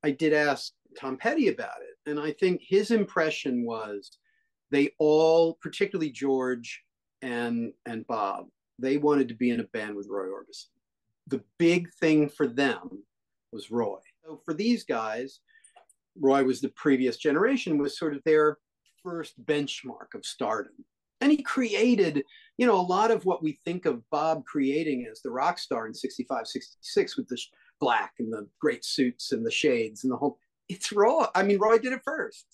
I did ask Tom Petty about it, and I think his impression was they all, particularly George and Bob, they wanted to be in a band with Roy Orbison. The big thing for them was Roy. So for these guys, Roy was the previous generation, was sort of their first benchmark of stardom. And he created, a lot of what we think of Bob creating as the rock star in 65, 66 with the black and the great suits and the shades and the whole, it's Roy. I mean, Roy did it first.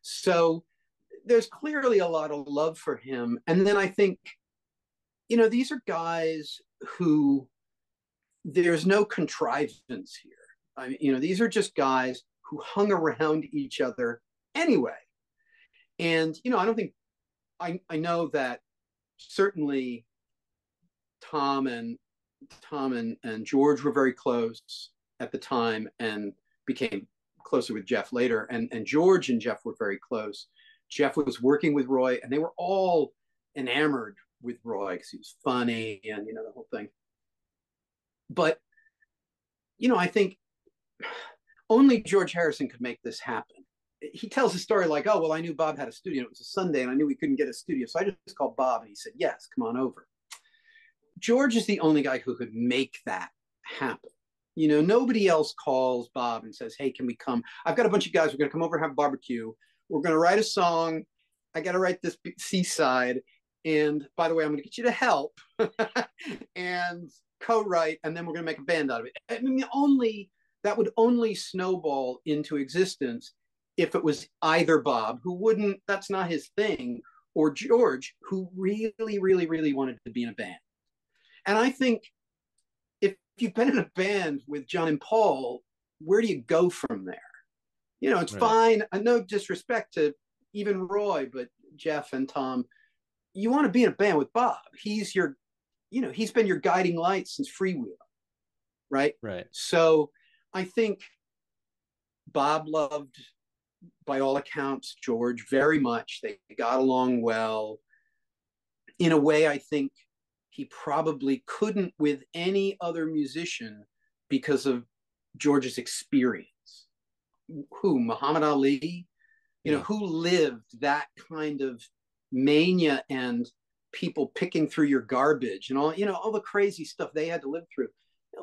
So there's clearly a lot of love for him. And then I think, these are guys who there's no contrivance here. I mean, these are just guys who hung around each other anyway. And, I don't think, I know that certainly Tom and George were very close at the time and became closer with Jeff later. And George and Jeff were very close. Jeff was working with Roy, and they were all enamored with Roy because he was funny and, the whole thing. But, I think only George Harrison could make this happen. He tells a story like, oh, well, I knew Bob had a studio. It was a Sunday, and I knew we couldn't get a studio. So I just called Bob, and he said, yes, come on over. George is the only guy who could make that happen. Nobody else calls Bob and says, hey, can we come? I've got a bunch of guys. We're going to come over and have a barbecue. We're going to write a song. I got to write this Seaside. And by the way, I'm going to get you to help and co-write, and then we're going to make a band out of it. I mean, that would only snowball into existence if it was either Bob, who wouldn't, that's not his thing, or George, who really, really, really wanted to be in a band. And I think if you've been in a band with John and Paul, where do you go from there? It's right. Fine. No disrespect to even Roy, but Jeff and Tom, you want to be in a band with Bob. He's your, he's been your guiding light since Freewheel, right? Right. So I think Bob loved, by all accounts, George very much. They got along well. In a way, I think he probably couldn't with any other musician because of George's experience. Who? Muhammad Ali? Who lived that kind of mania and people picking through your garbage and all the crazy stuff they had to live through.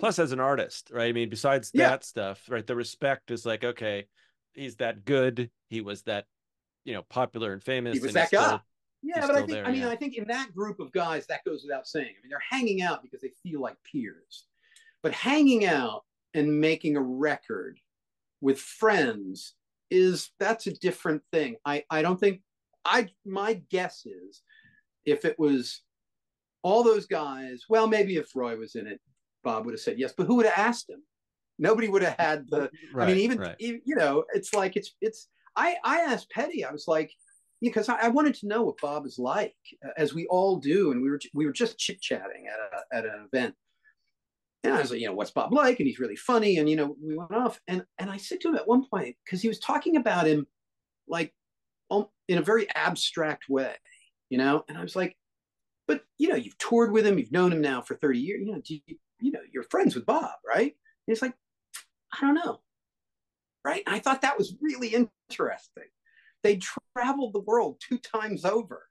Plus, as an artist, right? I mean, besides that stuff, right? The respect is like, okay, he's that good. He was that, popular and famous. He was that guy. Yeah, but I think in that group of guys, that goes without saying. I mean, they're hanging out because they feel like peers. But hanging out and making a record with friends that's a different thing. I don't think, my guess is if it was all those guys, well, maybe if Roy was in it, Bob would have said yes, but who would have asked him? Nobody would have had the, right, I mean, even, it's like, I asked Petty, I was like, because I wanted to know what Bob is like, as we all do. And we were just chit chatting at an event. And I was like, what's Bob like? And he's really funny. And, we went off and I said to him at one point, because he was talking about him like in a very abstract way, and I was like, but, you've toured with him, you've known him now for 30 years, you're friends with Bob, right? And he's like, I don't know. Right. And I thought that was really interesting. They traveled the world 2 times over.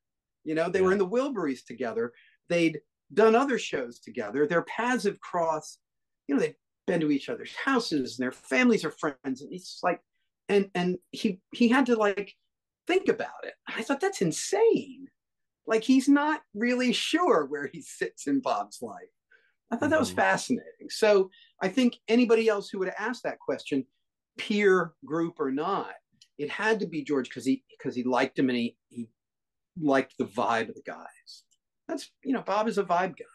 They were in the Wilburys together. They'd done other shows together. Their paths have crossed. They've been to each other's houses and their families are friends. And it's like, and he had to like think about it. I thought that's insane. Like he's not really sure where he sits in Bob's life. I thought that was fascinating. So I think anybody else who would have asked that question, peer group or not, it had to be George because he liked him and he liked the vibe of the guys. That's, Bob is a vibe guy.